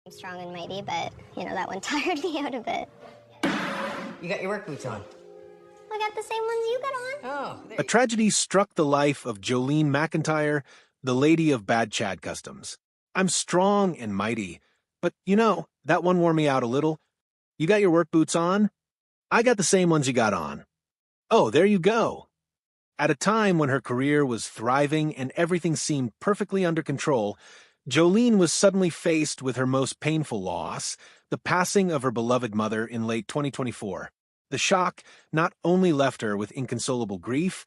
I'm strong and mighty, but, that one tired me out a bit. You got your work boots on. I got the same ones you got on. Oh. A tragedy struck the life of Jolene Macintyre, the lady of Bad Chad Customs. I'm strong and mighty, but, that one wore me out a little. You got your work boots on? I got the same ones you got on. Oh, there you go. At a time when her career was thriving and everything seemed perfectly under control, Jolene was suddenly faced with her most painful loss, the passing of her beloved mother in late 2024. The shock not only left her with inconsolable grief,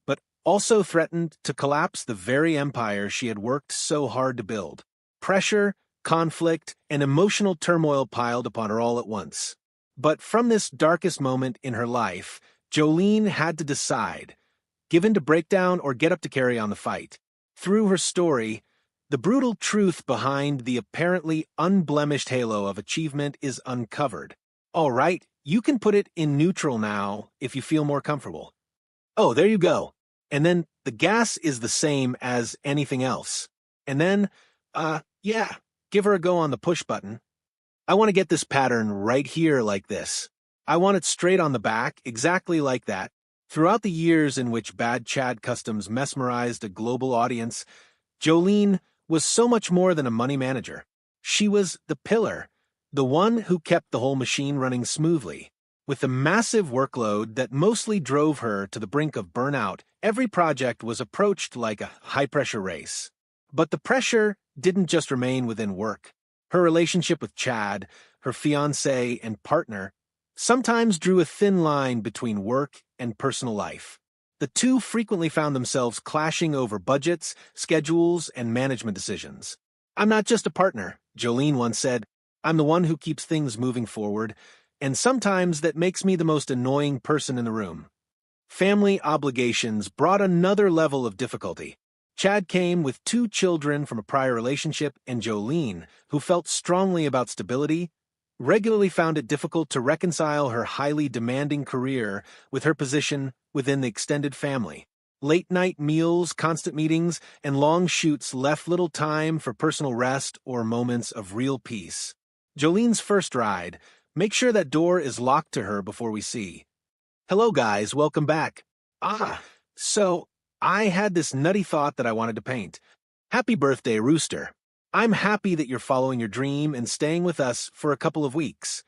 but also threatened to collapse the very empire she had worked so hard to build. Pressure, conflict, and emotional turmoil piled upon her all at once. But from this darkest moment in her life, Jolene had to decide, give in to breakdown or get up to carry on the fight. Through her story, the brutal truth behind the apparently unblemished halo of achievement is uncovered. All right, you can put it in neutral now if you feel more comfortable. Oh, there you go. And then the gas is the same as anything else. And then, give her a go on the push button. I want to get this pattern right here like this. I want it straight on the back, exactly like that. Throughout the years in which Bad Chad Customs mesmerized a global audience, Jolene was so much more than a money manager. She was the pillar, the one who kept the whole machine running smoothly. With the massive workload that mostly drove her to the brink of burnout, every project was approached like a high-pressure race. But the pressure didn't just remain within work. Her relationship with Chad, her fiancé and partner, sometimes drew a thin line between work and personal life. The two frequently found themselves clashing over budgets, schedules, and management decisions. I'm not just a partner, Jolene once said. I'm the one who keeps things moving forward, and sometimes that makes me the most annoying person in the room. Family obligations brought another level of difficulty. Chad came with 2 children from a prior relationship, and Jolene, who felt strongly about stability, regularly found it difficult to reconcile her highly demanding career with her position within the extended family. Late-night meals, constant meetings, and long shoots left little time for personal rest or moments of real peace. Jolene's first ride, make sure that door is locked to her before we see. Hello guys, welcome back. So I had this nutty thought that I wanted to paint. Happy birthday, Rooster. I'm happy that you're following your dream and staying with us for a couple of weeks.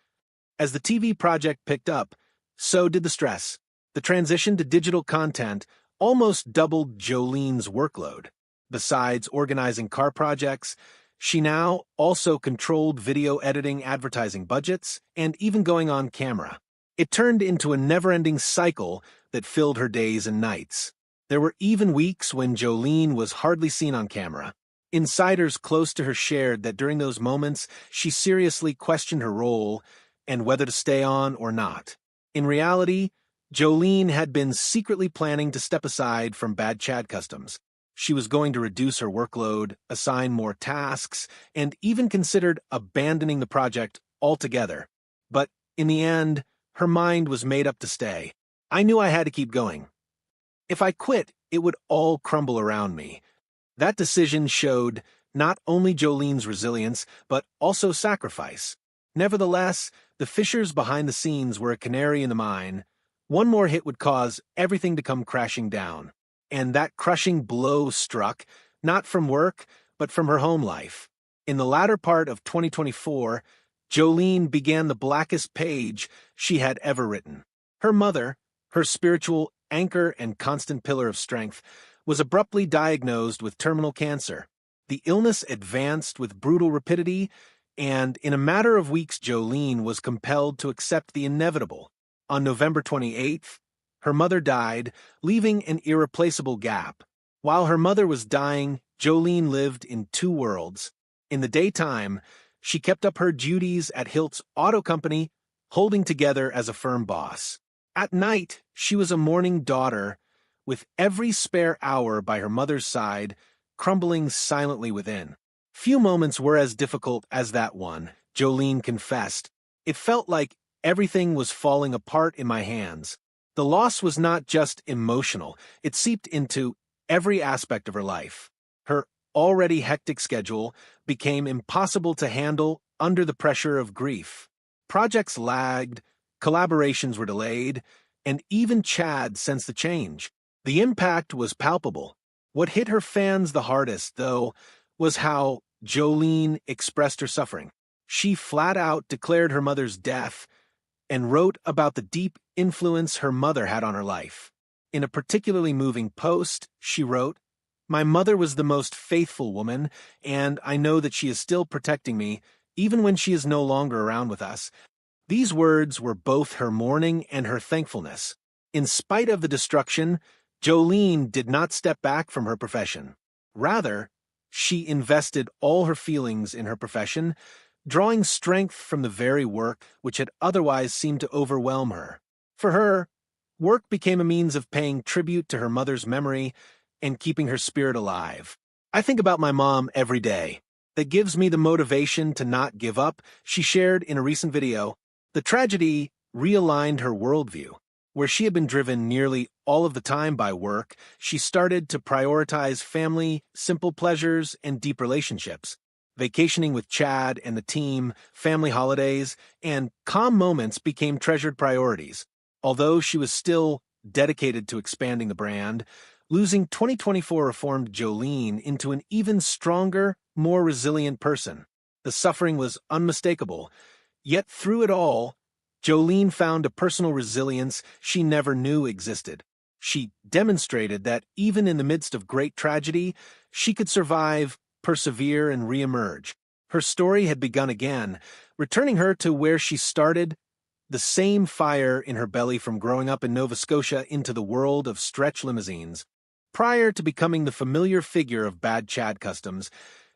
As the TV project picked up, so did the stress. The transition to digital content almost doubled Jolene's workload. Besides organizing car projects, she now also controlled video editing, advertising budgets, and even going on camera. It turned into a never-ending cycle that filled her days and nights. There were even weeks when Jolene was hardly seen on camera. Insiders close to her shared that during those moments, she seriously questioned her role and whether to stay on or not. In reality, Jolene had been secretly planning to step aside from Bad Chad Customs. She was going to reduce her workload, assign more tasks, and even considered abandoning the project altogether. But in the end, her mind was made up to stay. I knew I had to keep going. If I quit, it would all crumble around me. That decision showed not only Jolene's resilience, but also sacrifice. Nevertheless, the fissures behind the scenes were a canary in the mine. One more hit would cause everything to come crashing down. And that crushing blow struck, not from work, but from her home life. In the latter part of 2024, Jolene began the blackest page she had ever written. Her mother, her spiritual anchor and constant pillar of strength, was abruptly diagnosed with terminal cancer. The illness advanced with brutal rapidity, and in a matter of weeks Jolene was compelled to accept the inevitable. On November 28th, her mother died, leaving an irreplaceable gap. While her mother was dying, Jolene lived in 2 worlds. In the daytime, she kept up her duties at Hiltz Auto Company, holding together as a firm boss. At night, she was a mourning daughter, with every spare hour by her mother's side, crumbling silently within. Few moments were as difficult as that one, Jolene confessed. It felt like everything was falling apart in my hands. The loss was not just emotional, it seeped into every aspect of her life. Her already hectic schedule became impossible to handle under the pressure of grief. Projects lagged, collaborations were delayed, and even Chad sensed the change. The impact was palpable. What hit her fans the hardest, though, was how Jolene expressed her suffering. She flat out declared her mother's death and wrote about the deep influence her mother had on her life. In a particularly moving post, she wrote, "My mother was the most faithful woman, and I know that she is still protecting me, even when she is no longer around with us." These words were both her mourning and her thankfulness. In spite of the destruction, Jolene did not step back from her profession. Rather, she invested all her feelings in her profession, drawing strength from the very work which had otherwise seemed to overwhelm her. For her, work became a means of paying tribute to her mother's memory and keeping her spirit alive. "I think about my mom every day. That gives me the motivation to not give up," she shared in a recent video. The tragedy realigned her worldview. Where she had been driven nearly all of the time by work, she started to prioritize family, simple pleasures, and deep relationships. Vacationing with Chad and the team, family holidays, and calm moments became treasured priorities. Although she was still dedicated to expanding the brand, losing 2024 reformed Jolene into an even stronger, more resilient person. The suffering was unmistakable, yet through it all, Jolene found a personal resilience she never knew existed. She demonstrated that even in the midst of great tragedy, she could survive, persevere, and reemerge. Her story had begun again, returning her to where she started, the same fire in her belly from growing up in Nova Scotia into the world of stretch limousines. Prior to becoming the familiar figure of Bad Chad Customs,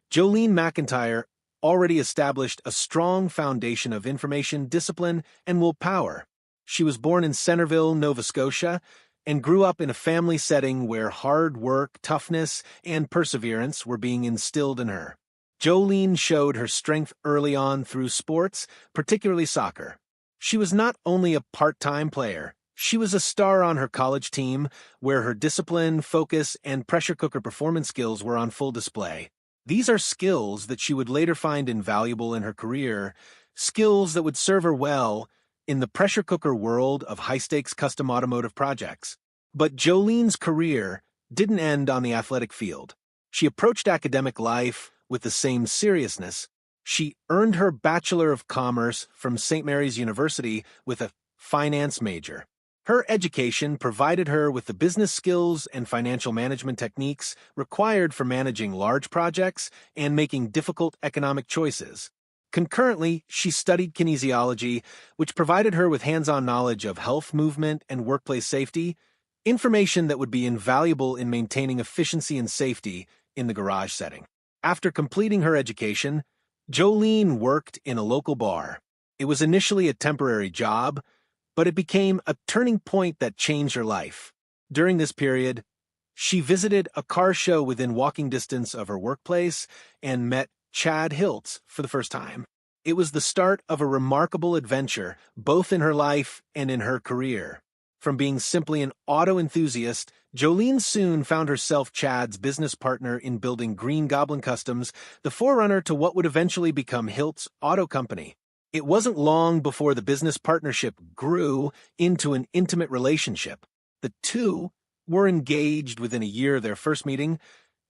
Jolene Macintyre already established a strong foundation of information, discipline, and willpower. She was born in Centerville, Nova Scotia, and grew up in a family setting where hard work, toughness, and perseverance were being instilled in her. Jolene showed her strength early on through sports, particularly soccer. She was not only a part-time player, she was a star on her college team, where her discipline, focus, and pressure cooker performance skills were on full display. These are skills that she would later find invaluable in her career, skills that would serve her well in the pressure cooker world of high-stakes custom automotive projects. But Jolene's career didn't end on the athletic field. She approached academic life with the same seriousness. She earned her Bachelor of Commerce from St. Mary's University with a finance major. Her education provided her with the business skills and financial management techniques required for managing large projects and making difficult economic choices. Concurrently, she studied kinesiology, which provided her with hands-on knowledge of health movement and workplace safety, information that would be invaluable in maintaining efficiency and safety in the garage setting. After completing her education, Jolene worked in a local bar. It was initially a temporary job, but it became a turning point that changed her life. During this period, she visited a car show within walking distance of her workplace and met Chad Hiltz for the first time. It was the start of a remarkable adventure, both in her life and in her career. From being simply an auto enthusiast, Jolene soon found herself Chad's business partner in building Green Goblin Customs, the forerunner to what would eventually become Hiltz Auto Company. It wasn't long before the business partnership grew into an intimate relationship. The two were engaged within a year of their first meeting,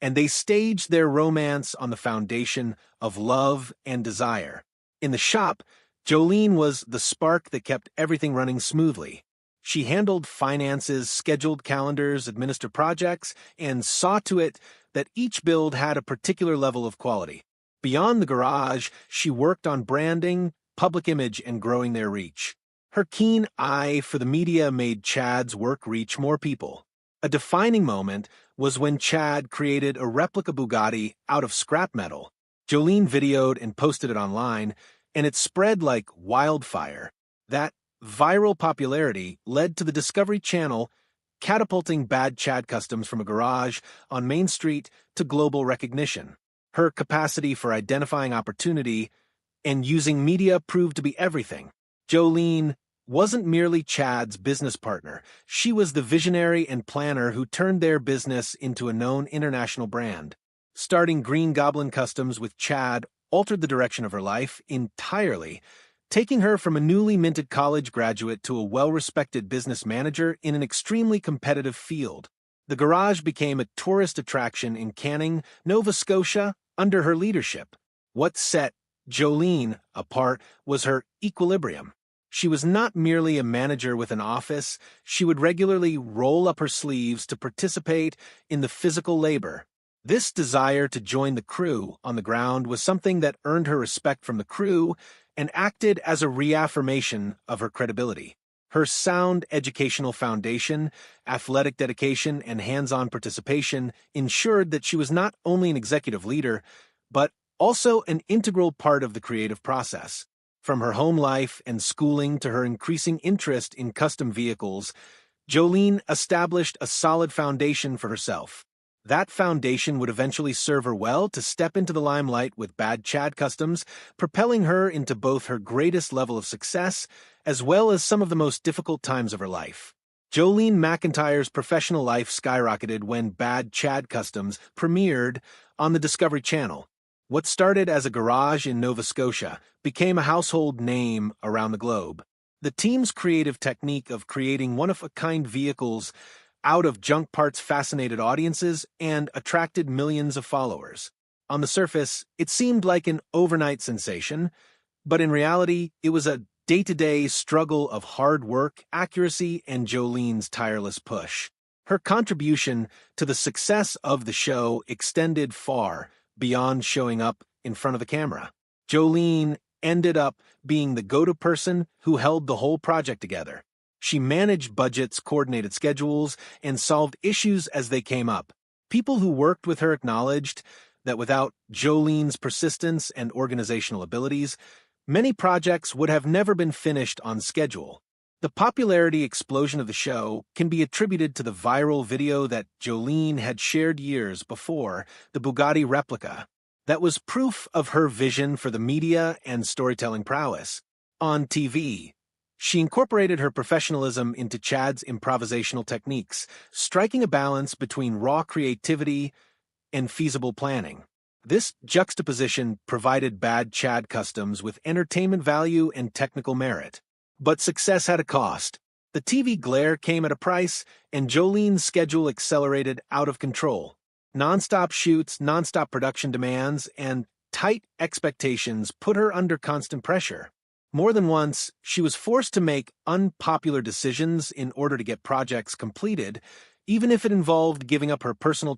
and they staged their romance on the foundation of love and desire. In the shop, Jolene was the spark that kept everything running smoothly. She handled finances, scheduled calendars, administered projects, and saw to it that each build had a particular level of quality. Beyond the garage, she worked on branding, public image, and growing their reach. Her keen eye for the media made Chad's work reach more people. A defining moment was when Chad created a replica Bugatti out of scrap metal. Jolene videoed and posted it online, and it spread like wildfire. That viral popularity led to the Discovery Channel catapulting Bad Chad Customs from a garage on Main Street to global recognition. Her capacity for identifying opportunity and using media proved to be everything. Jolene wasn't merely Chad's business partner. She was the visionary and planner who turned their business into a known international brand. Starting Green Goblin Customs with Chad altered the direction of her life entirely, taking her from a newly minted college graduate to a well-respected business manager in an extremely competitive field. The garage became a tourist attraction in Canning, Nova Scotia, under her leadership. What set Jolene apart was her equilibrium. She was not merely a manager with an office, she would regularly roll up her sleeves to participate in the physical labor. This desire to join the crew on the ground was something that earned her respect from the crew and acted as a reaffirmation of her credibility. Her sound educational foundation, athletic dedication, and hands-on participation ensured that she was not only an executive leader, but also an integral part of the creative process. From her home life and schooling to her increasing interest in custom vehicles, Jolene established a solid foundation for herself. That foundation would eventually serve her well to step into the limelight with Bad Chad Customs, propelling her into both her greatest level of success as well as some of the most difficult times of her life. Jolene Macintyre's professional life skyrocketed when Bad Chad Customs premiered on the Discovery Channel. What started as a garage in Nova Scotia became a household name around the globe. The team's creative technique of creating one-of-a-kind vehicles out of junk parts fascinated audiences and attracted millions of followers. On the surface, it seemed like an overnight sensation, but in reality, it was a day-to-day struggle of hard work, accuracy, and Jolene's tireless push. Her contribution to the success of the show extended far beyond showing up in front of the camera. Jolene ended up being the go-to person who held the whole project together. She managed budgets, coordinated schedules, and solved issues as they came up. People who worked with her acknowledged that without Jolene's persistence and organizational abilities, many projects would have never been finished on schedule. The popularity explosion of the show can be attributed to the viral video that Jolene had shared years before, the Bugatti replica. That was proof of her vision for the media and storytelling prowess. On TV, she incorporated her professionalism into Chad's improvisational techniques, striking a balance between raw creativity and feasible planning. This juxtaposition provided Bad Chad Customs with entertainment value and technical merit. But success had a cost. The TV glare came at a price, and Jolene's schedule accelerated out of control. Non-stop shoots, non-stop production demands, and tight expectations put her under constant pressure. More than once, she was forced to make unpopular decisions in order to get projects completed, even if it involved giving up her personal